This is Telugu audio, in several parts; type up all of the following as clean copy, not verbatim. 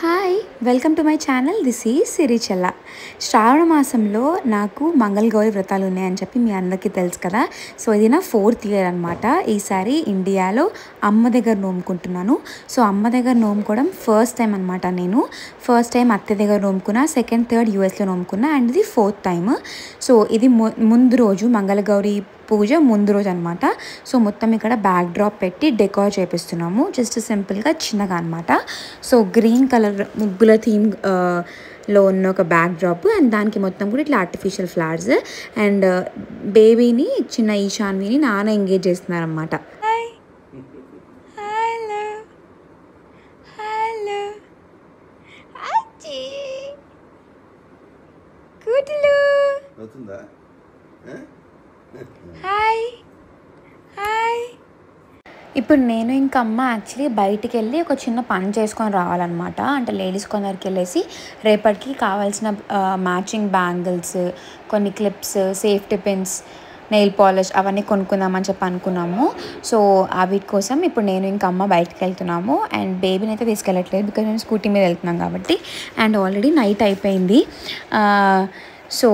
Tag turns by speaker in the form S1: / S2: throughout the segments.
S1: Hi welcome to my channel. This is Sirichella. Shravana మాసంలో నాకు మంగళగౌరి వ్రతాలు ఉన్నాయని చెప్పి మీ అందరికీ తెలుసు కదా. సో ఇది నా 4th ఇయర్ అనమాట. ఈసారి ఇండియాలో అమ్మ దగ్గర నోముకుంటున్నాను. సో అమ్మ దగ్గర నోముకోవడం ఫస్ట్ టైం అనమాట. నేను ఫస్ట్ టైం అత్త దగ్గర నోముకున్నా, సెకండ్ థర్డ్ యూఎస్లో నోముకున్నా, అండ్ ఇది 4th టైం. సో ఇది ముందు రోజు మంగళగౌరి పూజ ముందు రోజు అనమాట. సో మొత్తం ఇక్కడ బ్యాక్ డ్రాప్ పెట్టి డెకార్ చేపిస్తున్నాము, జస్ట్ సింపుల్గా చిన్నగా అనమాట. సో గ్రీన్ కలర్ ముగ్గుల థీమ్ లో ఉన్న ఒక బ్యాక్ డ్రాప్, అండ్ దానికి మొత్తం కూడా ఇట్లా ఆర్టిఫిషియల్ ఫ్లవర్స్, అండ్ బేబీని చిన్న ఈశాన్విని నాన్న ఎంగేజ్ చేస్తున్నారనమాట. Hi hi. ఇప్పుడు నేను ఇంకా అమ్మ యాక్చువల్లీ బయటికి వెళ్ళి ఒక చిన్న పని చేసుకొని రావాలన్నమాట. అంటే లేడీస్ కార్నర్కి వెళ్ళేసి రేపటికి కావాల్సిన మ్యాచింగ్ బ్యాంగిల్స్, కొన్ని clips, safety pins, nail polish అవన్నీ కొనుక్కుందామని చెప్పి అనుకున్నాము. సో వీటి కోసం ఇప్పుడు నేను ఇంకా అమ్మ బయటకు వెళ్తున్నాము. అండ్ బేబీని అయితే తీసుకెళ్ళట్లేదు, బికాజ్ మేము స్కూటీ మీద వెళ్తున్నాం కాబట్టి. అండ్ ఆల్రెడీ నైట్ అయిపోయింది. సో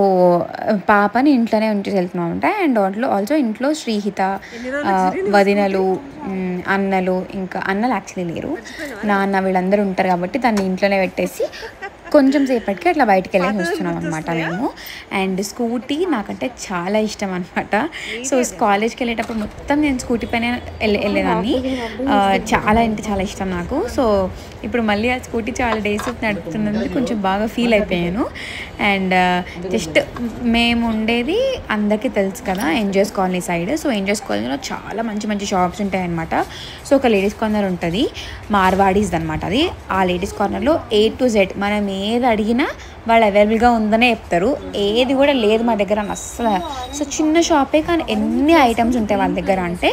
S1: పాపని ఇంట్లోనే ఉంచి వెళ్తున్నాం అంట. అండ్ ఆల్సో ఇంట్లో శ్రీహిత, వదినలు, అన్నలు, ఇంకా అన్నలు యాక్చువల్లీ లేరు, నాన్న వీళ్ళందరూ ఉంటారు కాబట్టి దాన్ని ఇంట్లోనే పెట్టేసి కొంచెం సేపటికి అట్లా బయటకు వెళ్ళేసి వస్తున్నాం అనమాట మేము. అండ్ స్కూటీ నాకంటే చాలా ఇష్టం అనమాట. సో కాలేజ్కి వెళ్ళేటప్పుడు మొత్తం నేను స్కూటీ పైన వెళ్ళేదాన్ని. చాలా అంటే చాలా ఇష్టం నాకు. సో ఇప్పుడు మళ్ళీ ఆ స్కూటీ చాలా డేస్ నడుపుతున్నందుకు కొంచెం బాగా ఫీల్ అయిపోయాను. అండ్ జస్ట్ మేము ఉండేది అందరికీ తెలుసు కదా, enjoys colony side. So enjoys కాలనీలో చాలా మంచి మంచి షాప్స్ ఉంటాయన్నమాట. సో ఒక లేడీస్ కార్నర్ ఉంటుంది, మార్వాడీస్ అనమాట అది. ఆ లేడీస్ కార్నర్లో A to Z మనం ఏది అడిగినా వాళ్ళు అవైలబుల్గా ఉందనే చెప్తారు. ఏది కూడా లేదు మా దగ్గర అని అస్సలు. సో చిన్న షాపే కానీ ఎన్ని ఐటమ్స్ ఉంటాయి వాళ్ళ దగ్గర అంటే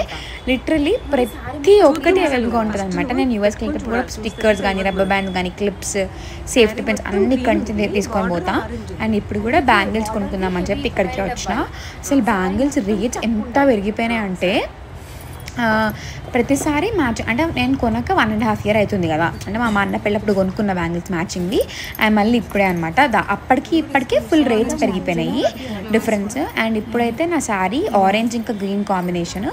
S1: లిటరలీ ప్రతి ఒక్కటి అవైలబుల్గా ఉంటుంది అనమాట. నేను యూఎస్కి వెళ్ళేటప్పుడు కూడా స్టిక్కర్స్ కానీ, రబ్బర్ బ్యాండ్స్ కానీ, క్లిప్స్, సేఫ్టీ పిన్స్ అన్ని కంటిన్యూ తీసుకొని పోతా. అండ్ ఇప్పుడు కూడా బ్యాంగిల్స్ కొనుక్కుందామని చెప్పి ఇక్కడికి వచ్చిన. అసలు బ్యాంగిల్స్ రేట్స్ ఎంత పెరిగిపోయినాయి అంటే ప్రతిసారి మ్యాచ్ అంటే నేను కొనక 1.5 year అవుతుంది కదా. అంటే మా అన్న పెళ్ళప్పుడు కొనుక్కున్న బ్యాంగిల్స్ మ్యాచింగ్వి, అండ్ మళ్ళీ ఇప్పుడే అనమాట. అప్పటికి ఇప్పటికే ఫుల్ రేట్స్ పెరిగిపోయినాయి డిఫరెన్స్. అండ్ ఇప్పుడైతే నా శారీ ఆరెంజ్ ఇంకా గ్రీన్ కాంబినేషన్,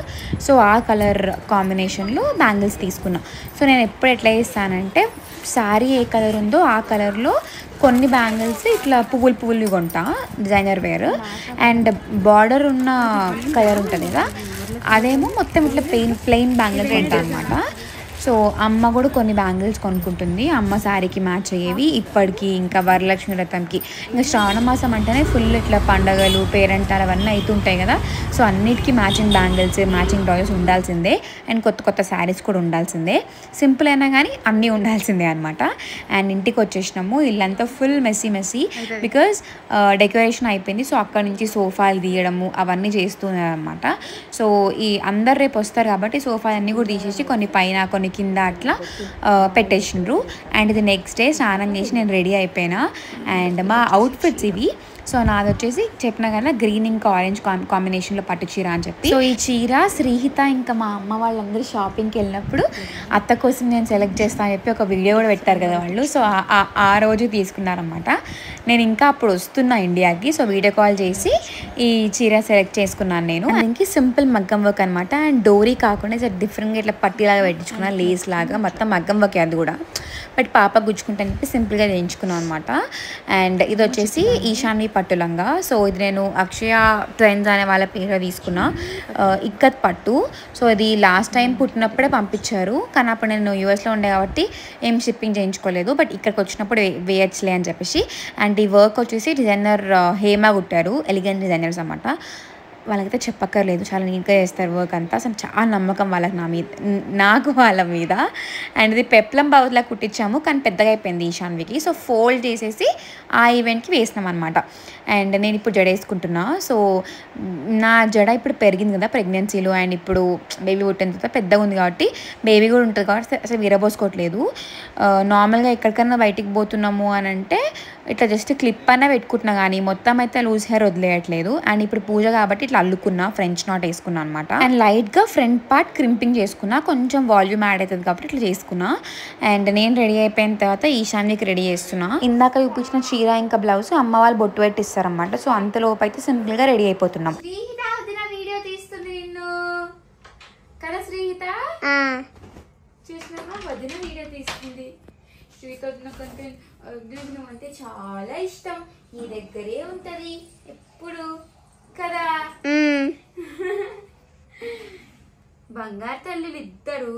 S1: సో ఆ కలర్ కాంబినేషన్లో బ్యాంగిల్స్ తీసుకున్నా. సో నేను ఎప్పుడు ఎట్లా చేస్తానంటే శారీ ఏ కలర్ ఉందో ఆ కలర్లో కొన్ని బ్యాంగిల్స్ ఇట్లా పువ్వులు కొంటా, డిజైనర్ వేర్. అండ్ బార్డర్ ఉన్న కలర్ ఉంటుంది కదా, అదేమో మొత్తం ఇట్లా ప్లెయిన్ బ్యాంగిల్స్ ఉంటాయి అనమాట. సో అమ్మ కూడా కొన్ని బ్యాంగిల్స్ కొనుక్కుంటుంది, అమ్మ శారీకి మ్యాచ్ అయ్యేవి. ఇప్పటికి ఇంకా వరలక్ష్మి వ్రతంకి, ఇంకా శ్రావణ మాసం అంటేనే ఫుల్ ఇట్లా పండగలు, పేరెంటాలు అవన్నీ అవుతుంటాయి కదా. సో అన్నిటికీ మ్యాచింగ్ బ్యాంగిల్స్, మ్యాచింగ్ డ్రాయర్స్ ఉండాల్సిందే. అండ్ కొత్త కొత్త శారీస్ కూడా ఉండాల్సిందే. సింపుల్ అయినా కానీ అన్నీ ఉండాల్సిందే అనమాట. అండ్ ఇంటికి వచ్చేసినాము, ఇల్లంతా ఫుల్ మెస్సీ బికాజ్ డెకరేషన్ అయిపోయింది. సో అక్కడ నుంచి సోఫాలు తీయడము అవన్నీ చేస్తున్నారు అనమాట. సో ఈ అందరు రేపు వస్తారు కాబట్టి సోఫాలు అన్నీ కూడా తీసేసి కొన్ని పైన కొన్ని కింద అట్లా పెట్టేసిండ్రు. అండ్ ఇది నెక్స్ట్ డే స్నానం చేసి నేను రెడీ అయిపోయినా. అండ్ మా అవుట్ఫిట్స్ ఇవి. సో నాది వచ్చేసి చెప్పిన కదా గ్రీన్ ఇంకా ఆరెంజ్ కాంబినేషన్లో పట్టు చీర అని చెప్పి. సో ఈ చీర శ్రీహిత ఇంకా మా అమ్మ వాళ్ళందరూ షాపింగ్కి వెళ్ళినప్పుడు అత్త కోసం నేను సెలెక్ట్ చేస్తాను అని చెప్పి ఒక వీడియో కూడా పెట్టారు కదా వాళ్ళు. సో ఆ రోజు తీసుకున్నారనమాట. నేను ఇంకా అప్పుడు వస్తున్నా ఇండియాకి. సో వీడియో కాల్ చేసి ఈ చీర సెలెక్ట్ చేసుకున్నాను నేను. దీనికి సింపుల్ మగ్గం వర్క్ అనమాట. అండ్ డోరీ కాకుండా డిఫరెంట్గా ఇట్లా పట్టీలాగా పెట్టించుకున్నాను, లేస్ లాగా, మొత్తం మగ్గం వర్క్ అది కూడా. బట్ పాప గుచ్చుకుంటా అని చెప్పి సింపుల్గా చేయించుకున్నాను అనమాట. అండ్ ఇది వచ్చేసి ఈశాన్వి పట్టు లంగా. సో ఇది నేను అక్షయ ట్రెండ్స్ అనే వాళ్ళ పేరు తీసుకున్నా, ఇక్కత్ పట్టు. సో ఇది లాస్ట్ టైం పుట్టినప్పుడే పంపించారు, కానీ అప్పుడు నేను యూఎస్లో ఉండే కాబట్టి ఏం షిప్పింగ్ చేయించుకోలేదు. బట్ ఇక్కడికి వచ్చినప్పుడు వేయచ్చులే అని చెప్పేసి. అండ్ ఈ వర్క్ వచ్చేసి డిజైనర్ హేమ కుట్టారు, ఎలిగెంట్ డిజైనర్స్ అన్నమాట. వాళ్ళకైతే చెప్పక్కర్లేదు, చాలా నీట్గా చేస్తారు వర్క్ అంతా. అసలు చాలా నమ్మకం వాళ్ళకి నాకు వాళ్ళ మీద. అండ్ ఇది పెప్లం బౌజ్లా కుట్టించాము, కానీ పెద్దగా అయిపోయింది ఈశాన్వికి. సో ఫోల్డ్ చేసేసి ఆ ఈవెంట్కి వేసినాం అనమాట. అండ్ నేను ఇప్పుడు జడ వేసుకుంటున్నా. సో నా జడ ఇప్పుడు పెరిగింది కదా ప్రెగ్నెన్సీలో, అండ్ ఇప్పుడు బేబీ పుట్టిన తర్వాత పెద్దగా ఉంది కాబట్టి బేబీ కూడా ఉంటుంది కాబట్టి అసలు విరబోసుకోవట్లేదు. నార్మల్గా ఎక్కడికన్నా బయటికి పోతున్నాము అని అంటే ఇట్లా జస్ట్ క్లిప్ అన్న పెట్టుకుంటున్నా కానీ మొత్తం అయితే లూజ్ హెయిర్ వదిలేయట్లేదు. అండ్ ఇప్పుడు పూజ కాబట్టి ఇట్లా అల్లుకున్నా, ఫ్రెంచ్ నాట్ వేసుకున్నా అనమాట. అండ్ లైట్గా ఫ్రంట్ పార్ట్ క్రింపింగ్ చేసుకున్నా, కొంచెం వాల్యూమ్ యాడ్ అవుతుంది కాబట్టి ఇట్లా చేసుకున్నా. అండ్ నేను రెడీ అయిపోయిన తర్వాత ఈశాన్వికి రెడీ చేస్తున్నా. ఇందాక చూపించిన చీర ఇంకా బ్లౌజ్ అమ్మ వాళ్ళు బొట్టు పెట్టిస్తారనమాట. సో అంతలోపు అయితే సింపుల్గా రెడీ అయిపోతున్నాం. వీడియో తీస్తుంది నిన్ను కదా శ్రీహిత, చూసినామా వదిన వీడియో తీసుకుంది. శ్రీహిత నువ్వు అంటే చాలా ఇష్టం, నీ దగ్గరే ఉంటది ఎప్పుడు కదా. బంగారు తల్లులు ఇద్దరు,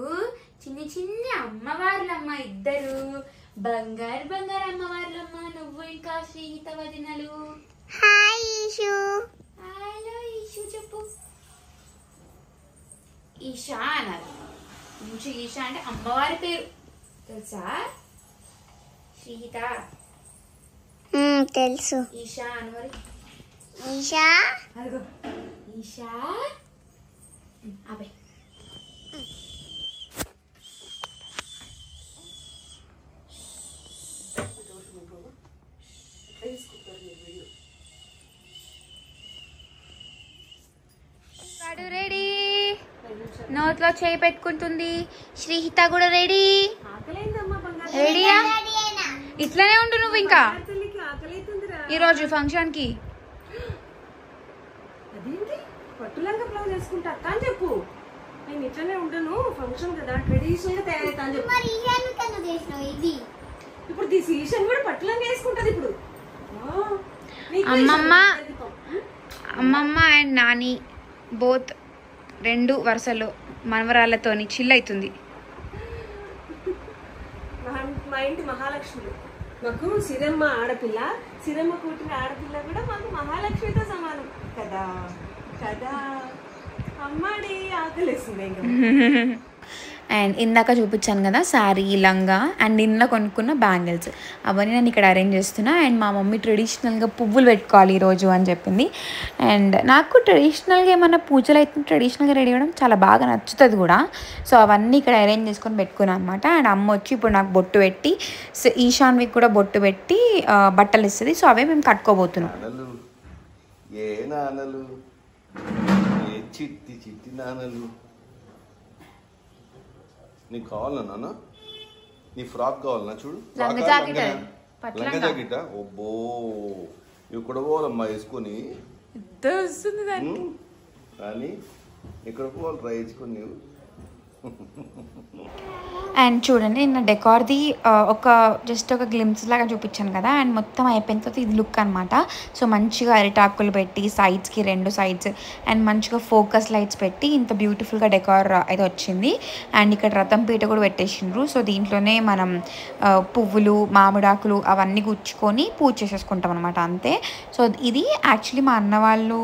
S1: చిన్ని చిన్ని అమ్మవార్లమ్మ ఇద్దరు, బంగారు బంగారు అమ్మవార్లమ్మ నువ్వు ఇంకా శ్రీహిత వదినలు.
S2: హాయ్ ఈషు.
S1: హలో ఈషు చెప్పు. ఈషా అన్నారు. మంచి ఈషా అంటే అమ్మవారి పేరు తెలుసా శ్రీహిత?
S2: తెలుసు.
S1: ఈషా అని మరి.
S2: ఈషా
S1: అదిగో ఈషా అబే. రెడీ, నోట్లో చేయి పెట్టుకుంటుంది. శ్రీహిత కూడా రెడీ. రెడీయా? ఇట్లనే ఉండు నువ్వు ఇంకా ఈరోజు ఫంక్షన్ కి.
S3: పట్టులంగా బ్లౌజ్ వేసుకుంటా అక్క అని చెప్పు. నేను ఇట్లనే ఉండను, ఫంక్షన్ కదా, ట్రెడిషనల్ గా తయారైతా అని చెప్పు. ఇప్పుడు ఈశాన్ కూడా పట్టులంగా వేసుకుంటది ఇప్పుడు.
S1: అమ్మమ్మ అండ్ నాని బోత్ రెండు వరుసలో మనవరాళ్ళతోని చిల్ అవుతుంది.
S3: మా ఇంటి మహాలక్ష్మి. మాకు సిరమ్మ ఆడపిల్ల, సిరమ్మ కూటిన ఆడపిల్ల కూడా మాకు మహాలక్ష్మితో సమానం కదా కదా. అమ్మాడి ఆకలిస్తుంది ఇంకా.
S1: అండ్ ఇందాక చూపించాను కదా శారీ, లంగా అండ్ నిన్న కొనుక్కున్న బ్యాంగిల్స్, అవన్నీ నేను ఇక్కడ అరేంజ్ చేస్తున్నా. అండ్ మా మమ్మీ ట్రెడిషనల్గా పువ్వులు పెట్టుకోవాలి ఈరోజు అని చెప్పింది. అండ్ నాకు ట్రెడిషనల్గా ఏమన్నా పూజలు అయితే ట్రెడిషనల్గా రెడీ అవ్వడం చాలా బాగా నచ్చుతుంది కూడా. సో అవన్నీ ఇక్కడ అరేంజ్ చేసుకొని పెట్టుకున్నాను అనమాట. అండ్ అమ్మ వచ్చి ఇప్పుడు నాకు బొట్టు పెట్టి, ఈశాన్వికి కూడా బొట్టు పెట్టి బట్టలు ఇస్తుంది. సో అవే మేము కట్టుకోబోతున్నాం.
S4: చిట్టి చిట్టి నాన్నలు నీకు కావాలన్నా నాన్న? నీ ఫ్రాక్ కావాలన్నా? చూడు, లంగా జాకెట్. ఒబ్బో ఇవి కూడా పోవాలమ్మా వేసుకొని. కానీ ఇక్కడ పోవాలి ట్రై చేసుకొని నీవు.
S1: అండ్ చూడండి నిన్న డెకార్ది జస్ట్ ఒక గ్లిమ్స్ లాగా చూపించాను కదా. అండ్ మొత్తం అయిపోయిన తర్వాత ఇది లుక్ అనమాట. సో మంచిగా అరిటాకులు పెట్టి సైడ్స్కి 2 సైడ్స్ అండ్ మంచిగా ఫోకస్ లైట్స్ పెట్టి ఇంత బ్యూటిఫుల్గా డెకార్ అయితే వచ్చింది. అండ్ ఇక్కడ రథం పీట కూడా పెట్టేసిండ్రు. సో దీంట్లోనే మనం పువ్వులు, మామిడాకులు అవన్నీ గుచ్చుకొని పూజ చేసేసుకుంటాం అనమాట, అంతే. సో ఇది యాక్చువల్లీ మా అన్న వాళ్ళు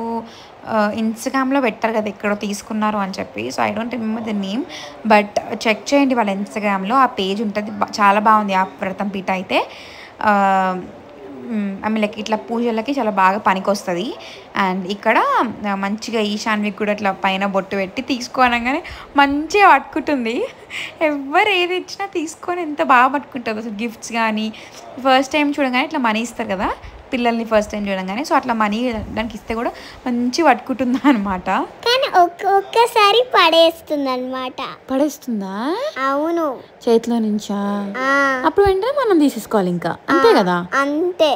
S1: ఇన్స్టాగ్రామ్లో పెట్టారు కదా ఎక్కడో తీసుకున్నారు అని చెప్పి. So I don't remember the name, but check చేయండి వాళ్ళ ఇన్స్టాగ్రామ్లో, ఆ పేజ్ ఉంటుంది. చాలా బాగుంది ఆ వ్రతం పీట అయితే. ఐ మీన్ లైక్ ఇట్లా పూజలకి చాలా బాగా పనికొస్తుంది. అండ్ ఇక్కడ మంచిగా ఈశాన్వికి కూడా ఇట్లా పైన బొట్టు పెట్టి తీసుకోనగానే మంచిగా పట్టుకుంటుంది. ఎవరు ఏది ఇచ్చినా తీసుకొని ఎంత బాగా పట్టుకుంటుంది అసలు. గిఫ్ట్స్ కానీ ఫస్ట్ టైం చూడగానే ఇట్లా మనీ ఇస్తారు కదా పిల్లల్ని ఫస్ట్ టైం చూడగానే, సో అట్లా మనీ దానికి ఇస్తే కూడా మంచి పట్టుకుంటుందా అనమాట.
S2: కానీ ఒక్కసారి పడేస్తుంది అనమాట.
S1: పడేస్తుందా?
S2: అవును,
S1: చేతిలో నుంచా? అప్పుడు వెంటనే మనం తీసేసుకోవాలి ఇంకా, అంతే కదా?
S2: అంతే.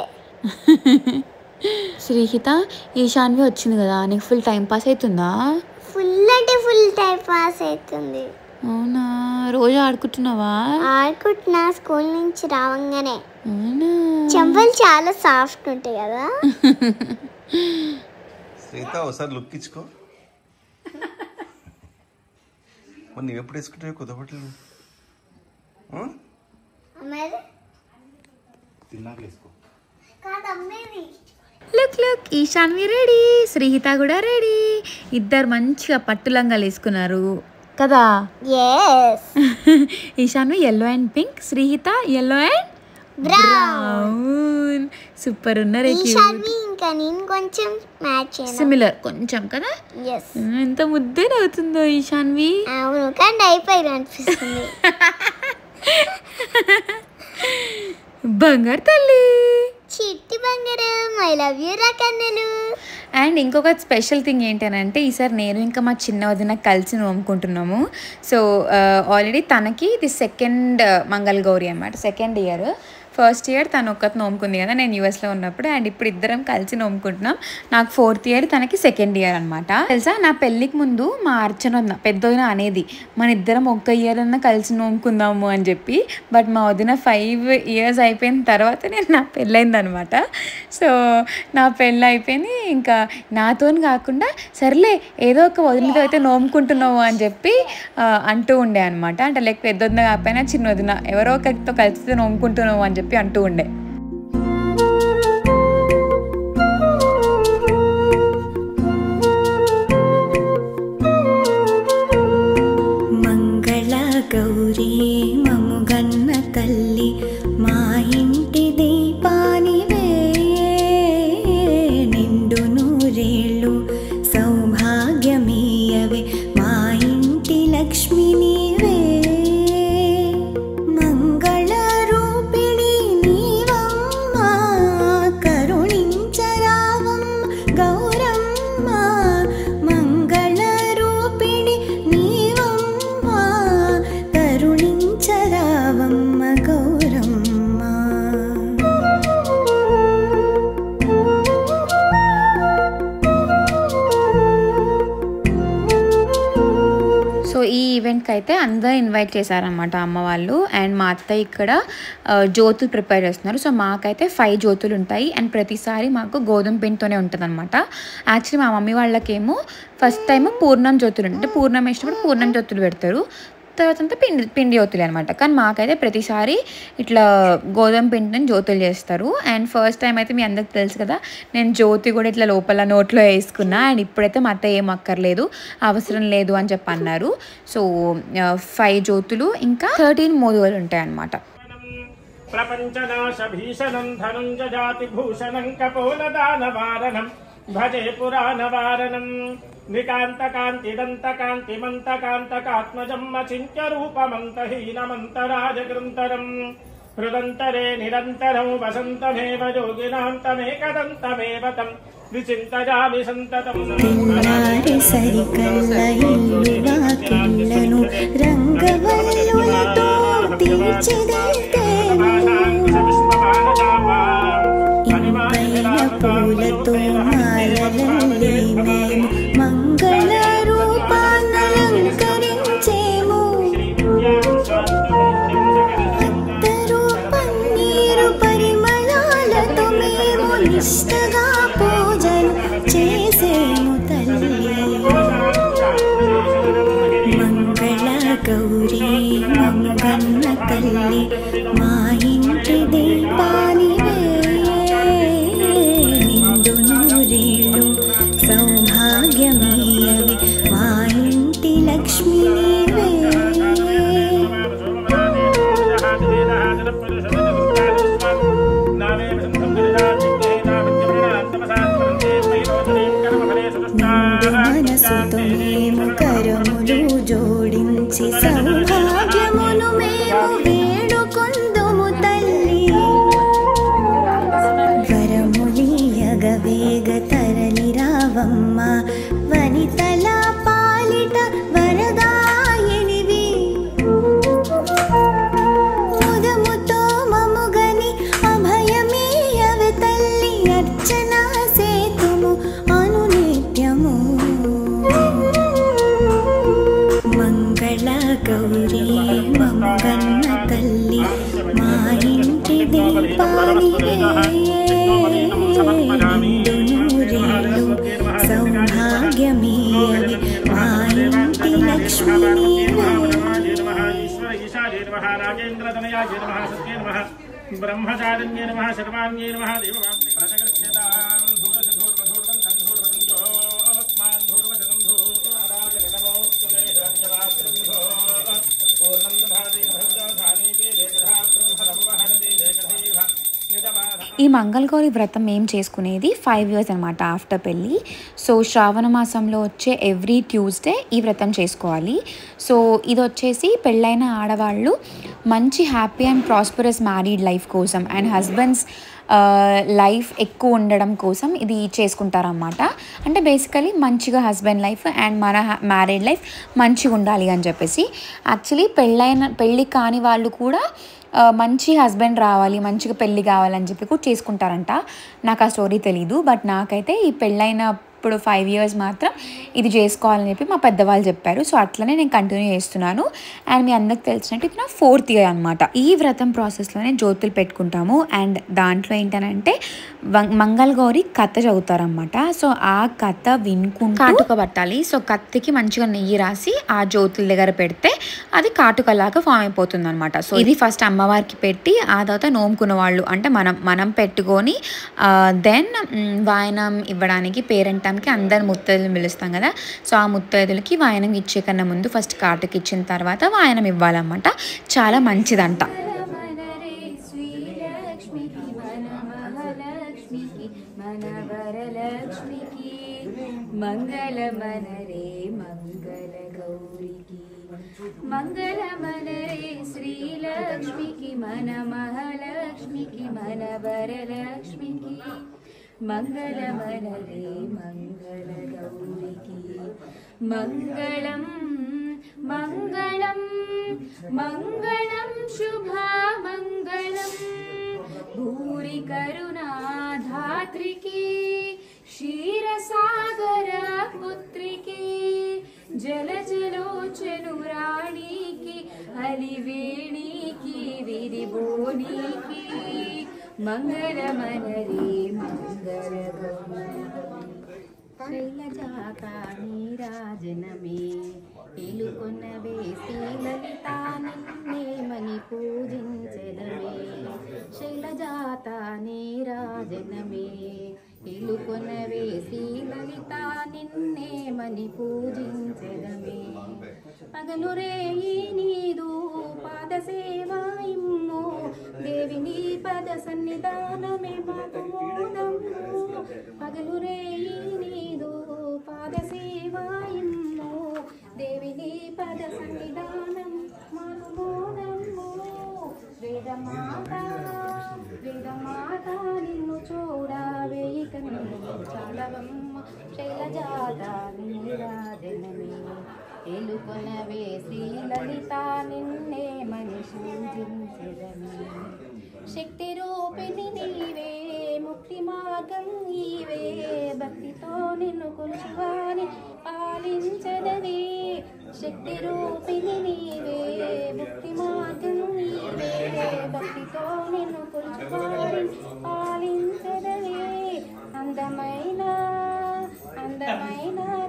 S1: శ్రీహిత, ఈశాన్వి వచ్చింది కదా, నీకు ఫుల్ టైం పాస్ అవుతుందా?
S2: ఫుల్ అంటే ఫుల్ టైం పాస్ అవుతుంది.
S1: అవునా? రోజు ఆడుకుంటున్నావా?
S2: ఆడుకుంటున్నా, స్కూల్ నుంచి రావంగానే.
S1: అవునా?
S2: చెంపలు చాలా సాఫ్ట్ ఉంటాయి కదా.
S4: శ్రీత ఒకసారి లుక్ ఇచ్చుకో. మరి నువ్వు ఎప్పుడు వేసుకుంటావు కొత్త బట్టలు? తిన్నాక వేసుకో.
S1: Look look, Ishanvi ready, Sreehitha కూడా రెడీ. ఇద్దరు మంచిగా పట్టు లంగాలు వేసుకున్నారు కదా. Ishanvi yellow and pink, Sreehitha yellow and brown. Super ఉన్నారు.
S2: ఇంకా నేను కొంచెం మ్యాచ్
S1: సిమిలర్ కొంచెం కదా. ఎంత ముద్దే అవుతుందో ఈశాన్వి.
S2: అవును, కానీ అయిపోయి అనిపిస్తుంది.
S1: బంగారు తల్లి.
S2: ఐ లవ్ యూ రా కన్నులు.
S1: అండ్ ఇంకొక స్పెషల్ థింగ్ ఏంటంటే ఈసారి నేను ఇంకా మా చిన్న వదిన కలిసి నోముకుంటున్నాము. సో ఆల్రెడీ తనకి ఇది సెకండ్ మంగళగౌరి అన్నమాట, సెకండ్ ఇయర్. ఫస్ట్ ఇయర్ తను ఒక్కటి నోముకుంది కదా నేను యూఎస్లో ఉన్నప్పుడు, అండ్ ఇప్పుడు ఇద్దరం కలిసి నోముకుంటున్నాం. నాకు 4th ఇయర్, తనకి 2nd ఇయర్ అనమాట. తెలుసా, నా పెళ్ళికి ముందు మా అర్చన పెద్ద వదిన అనేది మన ఇద్దరం ఒక్క ఇయర్ అన్నా కలిసి నోముకుందాము అని చెప్పి. బట్ మా వదిన 5 years అయిపోయిన తర్వాత నా పెళ్ళైంది అనమాట. సో నా పెళ్ళి అయిపోయింది, ఇంకా నాతో కాకుండా సర్లే ఏదో ఒక వదినతో అయితే నోముకుంటున్నావు అని చెప్పి అంటూ ఉండే అనమాట. అంటే లైక్ పెద్ద వదిన కాకపోయినా చిన్న వదిన ఎవరో ఒకరితో కలిసి నోముకుంటున్నావు అని చెప్పి అంటూ ఉండే.
S5: మంగళ గౌరీ మముగన్న తల్లి మా ఇంటి దీపానివే, నిండు నూరేళ్ళు సౌభాగ్యమీయవే మా ఇంటి లక్ష్మి నీవే. మంగళ రూపిణి నీవమ్మ కరుణించరావం గౌరమ్మ, మంగళ రూపిణి నీవమ్మ కరుణించరావమ్మ గౌరమ్మ.
S1: సో ఈ ఈవెంట్కి అయితే అందరూ ఇన్వైట్ చేశారనమాట అమ్మ వాళ్ళు. అండ్ మా అత్తయ్య ఇక్కడ జ్యోతులు ప్రిపేర్ చేస్తున్నారు. సో మాకైతే 5 జ్యోతులు ఉంటాయి, అండ్ ప్రతిసారి మాకు గోధుమ పిండితోనే ఉంటుంది అనమాట. యాక్చువల్లీ మా మమ్మీ వాళ్ళకేమో ఫస్ట్ టైం పూర్ణం జ్యోతులు అంటే పూర్ణం వేసినప్పుడు పూర్ణం జ్యోతులు పెడతారు, తర్వాత అంతా పిండి జ్యోతులు అనమాట. కానీ మాకైతే ప్రతిసారి ఇట్లా గోధుమ పిండిని జ్యోతులు చేస్తారు. అండ్ ఫస్ట్ టైం అయితే మీ అందరికి తెలుసు కదా, నేను జ్యోతి కూడా ఇట్లా లోపల నోట్లో వేసుకున్నా. అండ్ ఇప్పుడైతే మా అత్త ఏం అక్కర్లేదు, అవసరం లేదు అని చెప్పి అన్నారు. సో 5 జ్యోతులు ఇంకా 13 మోదుగలు ఉంటాయి అన్నమాట.
S6: ప్రపంచనాశ భీషణం ధనుంజాతి భూషణం కపోలదానవారణం భజే పురాణవారణం నికాంతకాంతిదంతకాంతిమంతకాంతకాత్మజం అచింత్య రూపమంతహీనమంతరాజగృంతరం హృదంతరే నిరంతరం వసంతమేవ యోగినాం తమేకదంతమేవ తం విచింతయామి సంతతం.
S5: తెల్లారి సరికల్ల ఇల్లు వాకిళ్లను రంగవల్లులతో తీర్చిదిద్దేము, ఇంపైన పూలతో మాలలల్లి మేము మంగళ రూపాన్నలంకరించేము. అత్తరు పన్నీరు పరిమళాలతో మేము నిష్టగా పూజలు చేసేము తల్లి. మంగళ గౌరీ మముగన్న తల్లి మా ఇంటి దీపానివే, నిండు నూరేళ్ళు సౌభాగ్యమీయవే మా ఇంటి లక్ష్మి నీవే. నిండు మనసుతో మేము కరములు జోడించి సౌభాగ్యమును మేము వేడుకొందుము తల్లి. వరములియగ వేగ తరలి రావమ్మ వనితల పాలిట వరదాయినివి, ముదముతో మముగని అభయమీయవే తల్లి అర్చనా సేతుము అనునిత్యము. మంగళ గౌరీ మముగన్న తల్లి మా ఇంటి దీపానివే, నిండు నూరేళ్ళు సౌభాగ్యమీయవే మా ఇంటి లక్ష్మి నీవే.
S6: బ్రహ్మచారిణ్యే నమః శర్వాణ్యే నమః దేవవాగ్నే ప్రజగృహ్యతాం ధూరధూర్వధూర్వంతం ధూర్వధంజోస్మాన్ ధూర్వధనం ధూరాజగనమోస్తుతే హిరణ్యవాగ్రంధో పూర్ణం దధాతి భద్రధానీకే రేఖధా బ్రహ్మరమవహనది రేఖధైవ నిజమాన.
S1: ఈ మంగళగౌరి వ్రతం ఏం చేసుకునేది 5 years అనమాట ఆఫ్టర్ పెళ్ళి. సో శ్రావణ మాసంలో వచ్చే ఎవ్రీ ట్యూస్డే ఈ వ్రతం చేసుకోవాలి. సో ఇది వచ్చేసి పెళ్ళైన ఆడవాళ్ళు మంచి happy and prosperous married life కోసం అండ్ హస్బెండ్స్ లైఫ్ ఎక్కువ ఉండడం కోసం ఇది చేసుకుంటారన్నమాట. అంటే బేసికలీ మంచిగా హస్బెండ్ లైఫ్ అండ్ మన మ్యారీడ్ లైఫ్ మంచిగా ఉండాలి అని చెప్పేసి. యాక్చువల్లీ పెళ్ళి కాని వాళ్ళు కూడా మంచి హస్బెండ్ రావాలి, మంచిగా పెళ్ళి కావాలని చెప్పి కూడా చేసుకుంటారంట. నాకు ఆ స్టోరీ తెలీదు, బట్ నాకైతే ఈ పెళ్ళైనప్పుడు 5 years మాత్రం ఇది చేసుకోవాలని చెప్పి మా పెద్దవాళ్ళు చెప్పారు. సో అట్లనే నేను కంటిన్యూ చేస్తున్నాను. అండ్ మీ అందరికి తెలిసినట్టు ఇది నా 4th year అనమాట. ఈ వ్రతం ప్రాసెస్లోనే జ్యోతులు పెట్టుకుంటాము. అండ్ దాంట్లో ఏంటనంటే మంగళగౌరి కథ చదువుతారనమాట. సో ఆ కథ వినుకుంటూ కాటుక పట్టాలి. సో కత్తికి మంచిగా నెయ్యి రాసి ఆ జ్యోతుల దగ్గర పెడితే అది కాటుకలాగా ఫామ్ అయిపోతుంది అనమాట. సో ఇది ఫస్ట్ అమ్మవారికి పెట్టి ఆ తర్వాత నోముకున్న వాళ్ళు అంటే మనం పెట్టుకొని దెన్ వాయనం ఇవ్వడానికి పేరెంటానికి అందరు ముత్తైదులు పిలుస్తాం కదా. సో ఆ ముత్తైదులకి వాయనం ఇచ్చే కన్నా ముందు ఫస్ట్ కాటుకి ఇచ్చిన తర్వాత వాయనం ఇవ్వాలన్నమాట. చాలా మంచిదంట.
S7: మంగళమనరే మంగళ గౌరికి మంగళమనరే శ్రీలక్ష్మికి మన మహాలక్ష్మికి మన వరలక్ష్మికి మంగళమనరే మంగళ గౌరికి మంగళం మంగళం మంగళం శుభమంగళం భూరి కరుణాధాత్రికి క్షీరసాగర పుత్రికి జలజలోచనురాణికి హలివేణికి విరిబోనికి మంగళమనరే మంగళ శైలజాత నీరాజనమే ఇలుకొన్నవే శ్రీలలితా నిన్నేమని పూజించదమే శైలజాత నీరాజనమే ఇలుకొన్నవే శ్రీలలితా నిన్నేమని పూజించదమే పగలు రేయి నీదు పాద సేవా ఇమ్ము దేవి నీ పద సన్నిధానమే మాకు మోదము పగలు రేయి నీదు పాద సేవా ఇమ్ము దేవి నీ పద సన్నిధానం మాకు మోదము వేదమాత నిన్ను చూడవే కన్నులు చాలవమ్మ శైలజాత నీరాజనమే ఎలుకొనవే శ్రీలలితా నిన్నే మనిషి పూజించెదమే శక్తి రూపిణి నీవే ముక్తి మార్గం నీవే భక్తితో నిన్ను కొలుచువాని పాలించదవే శక్తి రూపిణి నీవే ముక్తి మార్గం నీవే భక్తితో నిన్ను కొలుచువాని పాలించదవే అందమైన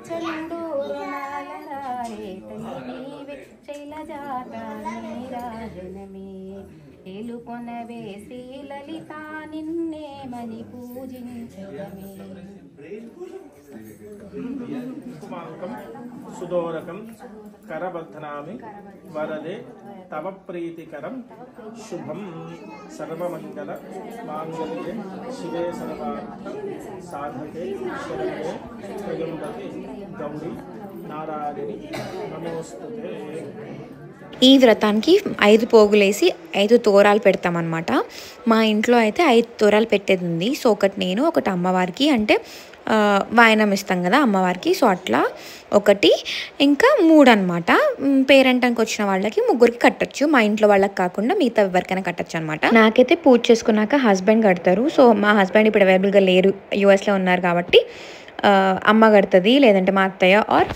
S7: చండూరునాలరారే తల్లి నీవే శైలజాత నీరాజనమే ఎలుకొనవే శ్రీలలితా నిన్నే మని పూజించదమే
S6: కుమాంకం సుదోరకం కరబధ్నామి వరదే తవ ప్రీతికరం శుభం సర్వమంగళ మాంగళ్యే శివే సర్వార్థ సాధకే శరణే త్రయంబకే గౌరీ నారాయణి నమోస్తుతే.
S1: ఈ వ్రతానికి 5 పోగులేసి 5 తోరాలు పెడతామన్నమాట. మా ఇంట్లో అయితే 5 తోరాలు పెట్టేది ఉంది. సో ఒకటి నేను, ఒకటి అమ్మవారికి, అంటే వాయనం ఇస్తాం కదా అమ్మవారికి. సో అట్లా ఒకటి, ఇంకా 3 అనమాట. పేరెంటానికి వచ్చిన వాళ్ళకి 3కి కట్టచ్చు. మా ఇంట్లో వాళ్ళకి కాకుండా మిగతా ఎవరికైనా కట్టచ్చు అనమాట. నాకైతే పూజ చేసుకున్నాక హస్బెండ్ కడతారు. సో మా హస్బెండ్ ఇప్పుడు అవైలబుల్గా లేరు, యూఎస్లో ఉన్నారు కాబట్టి అమ్మ కడుతుంది, లేదంటే మా అత్తయ్య ఆర్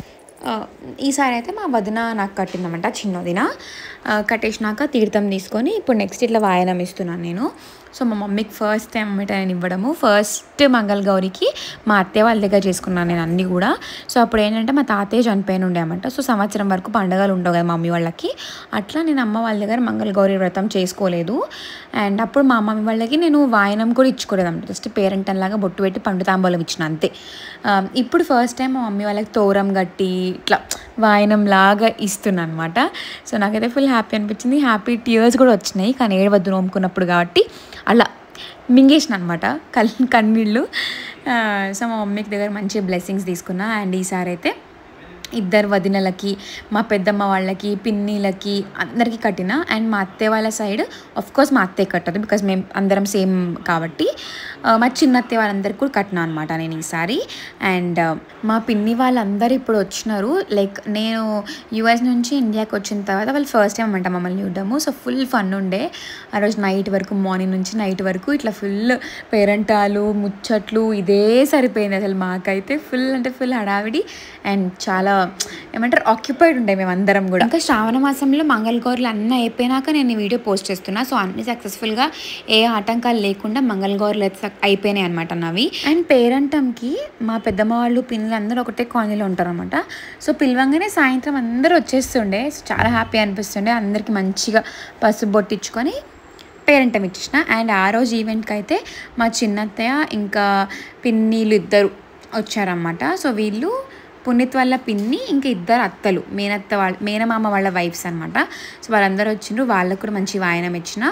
S1: ఈసారి అయితే మా వదిన నాకు కట్టిందన్నమాట, చిన్న వదిన. కట్టేసినాక తీర్థం తీసుకొని ఇప్పుడు నెక్స్ట్ ఇట్లా వాయనం ఇస్తున్నాను నేను. సో మా మమ్మీకి ఫస్ట్ టైం అమ్మట నేను ఇవ్వడము. ఫస్ట్ మంగళగౌరికి మా అత్తయ్య వాళ్ళ దగ్గర చేసుకున్నాను నేను అన్నీ కూడా. సో అప్పుడు ఏంటంటే మా తాతయ్య చనిపోయిన ఉండే అన్నమాట. సో సంవత్సరం వరకు పండుగలు ఉండవు కదా మమ్మీ వాళ్ళకి. అట్లా నేను అమ్మ వాళ్ళ దగ్గర మంగళగౌరి వ్రతం చేసుకోలేదు. అండ్ అప్పుడు మా మమ్మీ వాళ్ళకి నేను వాయనం కూడా ఇచ్చుకోలేదు అన్నమాట. జస్ట్ పేరెంటన్లాగా బొట్టు పెట్టి పండు తాంబూలం ఇచ్చిన అంతే. ఇప్పుడు ఫస్ట్ టైం మా మమ్మీ వాళ్ళకి తోరం కట్టి ఇట్లా వాయనం లాగా ఇస్తున్నాను అనమాట. సో నాకైతే ఫుల్ హ్యాపీ అనిపించింది. హ్యాపీ టీయర్స్ కూడా వచ్చినాయి, కానీ ఏడవద్దు నోముకున్నప్పుడు కాబట్టి అలా మింగేసిన అనమాట కన్నీళ్ళు. సో మా మమ్మీకి దగ్గర మంచి బ్లెస్సింగ్స్ తీసుకున్నా. అండ్ ఈసారి అయితే ఇద్దరు వదినలకి, మా పెద్దమ్మ వాళ్ళకి, పిన్నిలకి అందరికీ కట్టిన. అండ్ మా అత్తయ్య వాళ్ళ సైడ్ కోర్స్ మా అత్తయ్య కట్టదు, బికాజ్ మేము అందరం సేమ్ కాబట్టి. మా చిన్న అత్తయ్య వాళ్ళందరికీ కూడా కట్టిన అనమాట నేను ఈసారి. అండ్ మా పిన్ని వాళ్ళందరూ ఇప్పుడు వచ్చినారు. లైక్ నేను యూఎస్ నుంచి ఇండియాకి వచ్చిన తర్వాత వాళ్ళు ఫస్ట్ టైం అనమాట మమ్మల్ని చూడడము. సో ఫుల్ ఫన్ ఉండే ఆ రోజు నైట్ వరకు, మార్నింగ్ నుంచి నైట్ వరకు ఇట్లా ఫుల్ పేరెంటాలు, ముచ్చట్లు ఇదే సరిపోయింది అసలు. మాకైతే ఫుల్ అంటే ఫుల్ హడావిడి అండ్ చాలా ఏమంటారు ఆక్యుపైడ్ ఉండే మేము అందరం కూడా. ఇంకా శ్రావణ మాసంలో మంగళగౌరులు అన్నీ అయిపోయినాక నేను ఈ వీడియో పోస్ట్ చేస్తున్నా. సో అన్ని సక్సెస్ఫుల్గా ఏ ఆటంకాలు లేకుండా మంగళగౌరులు అయిపోయినాయి అనమాట నావి. అండ్ పేరెంటంకి మా పెద్దమ్మ వాళ్ళు పిల్లలు అందరూ ఒకటే కాలనీలో ఉంటారు అనమాట. సో పిలవంగానే సాయంత్రం అందరూ వచ్చేస్తుండే. సో చాలా హ్యాపీ అనిపిస్తుండే. అందరికీ మంచిగా పసుపు బొట్టించుకొని పేరెంటం ఇచ్చేసిన. అండ్ ఆ రోజు ఈవెంట్కి అయితే మా చిన్నత్తయ్య ఇంకా పిన్నిలు ఇద్దరు వచ్చారన్నమాట. సో వీళ్ళు పునీత్ వాళ్ళ పిన్ని ఇంకా ఇద్దరు అత్తలు, మేనమామ వాళ్ళ వైఫ్స్ అనమాట. సో వాళ్ళందరూ వచ్చిండ్రు, వాళ్ళకు కూడా మంచి వాయనం ఇచ్చిన.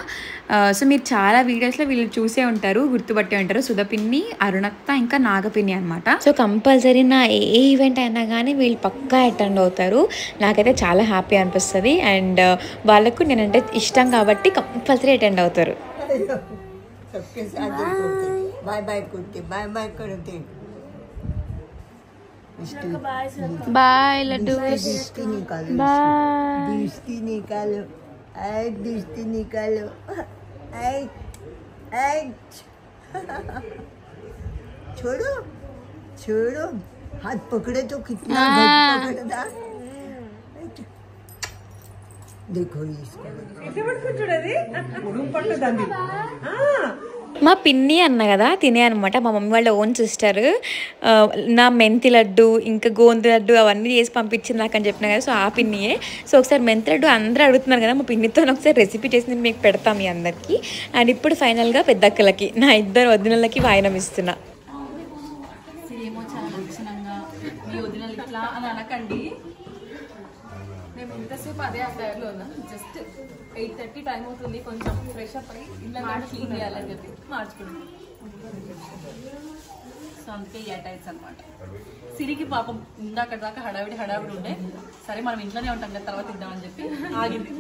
S1: సో మీరు చాలా వీడియోస్లో వీళ్ళు చూసే ఉంటారు, గుర్తుపట్టే ఉంటారు. సుధ పిన్ని, అరుణత్త ఇంకా నాగపిన్ని అనమాట. సో కంపల్సరీ నా ఏ ఈవెంట్ అయినా కానీ వీళ్ళు పక్కా అటెండ్ అవుతారు. నాకైతే చాలా హ్యాపీ అనిపిస్తుంది. అండ్ వాళ్ళకు నేనంటే ఇష్టం కాబట్టి కంపల్సరీ అటెండ్ అవుతారు.
S2: बाय लड्डू दृष्टि निकालो दृष्टि निकालो छोड़ो छोड़ो हाथ पकड़े तो कितना पकड़ता देखो
S1: మా పిన్ని అన్న కదా తినే అనమాట, మా మమ్మీ వాళ్ళ ఓన్ సిస్టర్. నా మెంతి లడ్డు ఇంకా గోంది లడ్డు అవన్నీ చేసి పంపించింది నాకు అని చెప్పిన కదా. సో ఆ పిన్నియే. సో ఒకసారి మెంతి లడ్డు అందరూ అడుగుతున్నారు కదా, మా పిన్నితో ఒకసారి రెసిపీ చేసి నేను మీకు పెడతాం మీ అందరికీ. అండ్ ఇప్పుడు ఫైనల్గా పెద్దక్కలకి నా ఇద్దరు వదినలకి వాయనం ఇస్తున్నా.
S7: ఏమో చాలా లక్షణంగా మీ వదినలు ఇట్లా అని అనకండి. మేము ఇంతసేపు అదే ఆ టైర్లో ఉన్నాం. జస్ట్ 8:30 టైం అవుతుంది. కొంచెం ఫ్రెష్ అప్ అయ్యి ఇల్లు క్లీన్ చేయాలని చెప్పి మార్చుకున్నాం. సో అందుకే ఈ అటైట్స్ అనమాట. సిరికి పాపం ఇందాక దాకా హడావిడి ఉండే, సరే మనం ఇంట్లోనే ఉంటాం కదా తర్వాత ఇద్దామని చెప్పి ఆగింది.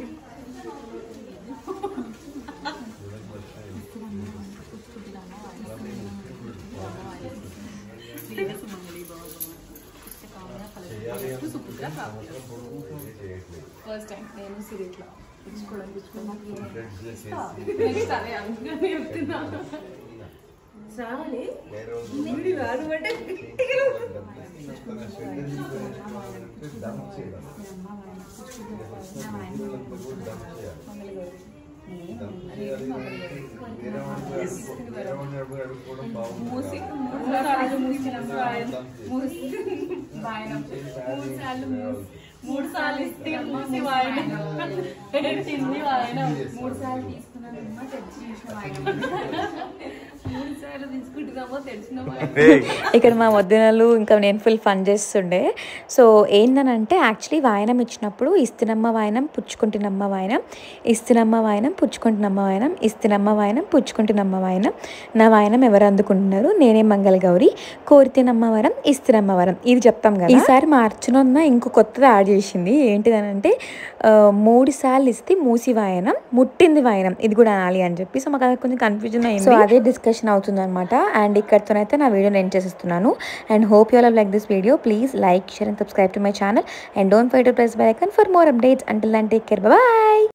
S7: ఫస్ట్ టైం నేను సిరీస్లో
S3: శ్రావణి
S7: మూడు సార్లు ఇస్తే మూసి వాయన చిన్ని వాయన 3 సార్లు తీసుకున్నానమ్మా తెచ్చిన వాయన 3 సార్లు తీసుకుంటున్నామో తెలిసిన వాయన.
S1: ఇక్కడ మా వదినలు ఇంకా నేను ఫుల్ ఫన్ చేస్తుండే. సో ఏంటనంటే యాక్చువల్లీ వాయనం ఇచ్చినప్పుడు ఇస్తునమ్మ వాయనం, పుచ్చుకుంటున్నమ్మ వాయనం, ఇస్తునమ్మ వాయనం, పుచ్చుకుంటున్నమ్మ వాయనం, ఇస్తునమ్మ వాయనం, పుచ్చుకుంటున్నమ్మ వాయనం. నా వాయనం ఎవరు అందుకుంటున్నారు? నేనే మంగళగౌరి, కోరితేనమ్మ వరం, ఇస్తునమ్మ వరం. ఇది చెప్తాం కదా. ఈసారి మా అర్చనన్న ఇంకో కొత్తది యాడ్ చేసింది. ఏంటిదనంటే 3 సార్లు ఇస్తే మూసి వాయనం, ముట్టింది వాయనం ఇది కూడా అనాలి అని చెప్పి. సో మాకు అది కొంచెం కన్ఫ్యూజన్ అయింది. సో అదే డిస్కషన్ అవుతుంది అనమాట. అండ్ ఇక్కడతోనైతే నా వీడియో నేను చేసేస్తున్నాను. And hope you all have liked this video. Please like, share and subscribe to my channel and don't forget to press bell icon for more updates. Until then, take care. Bye bye.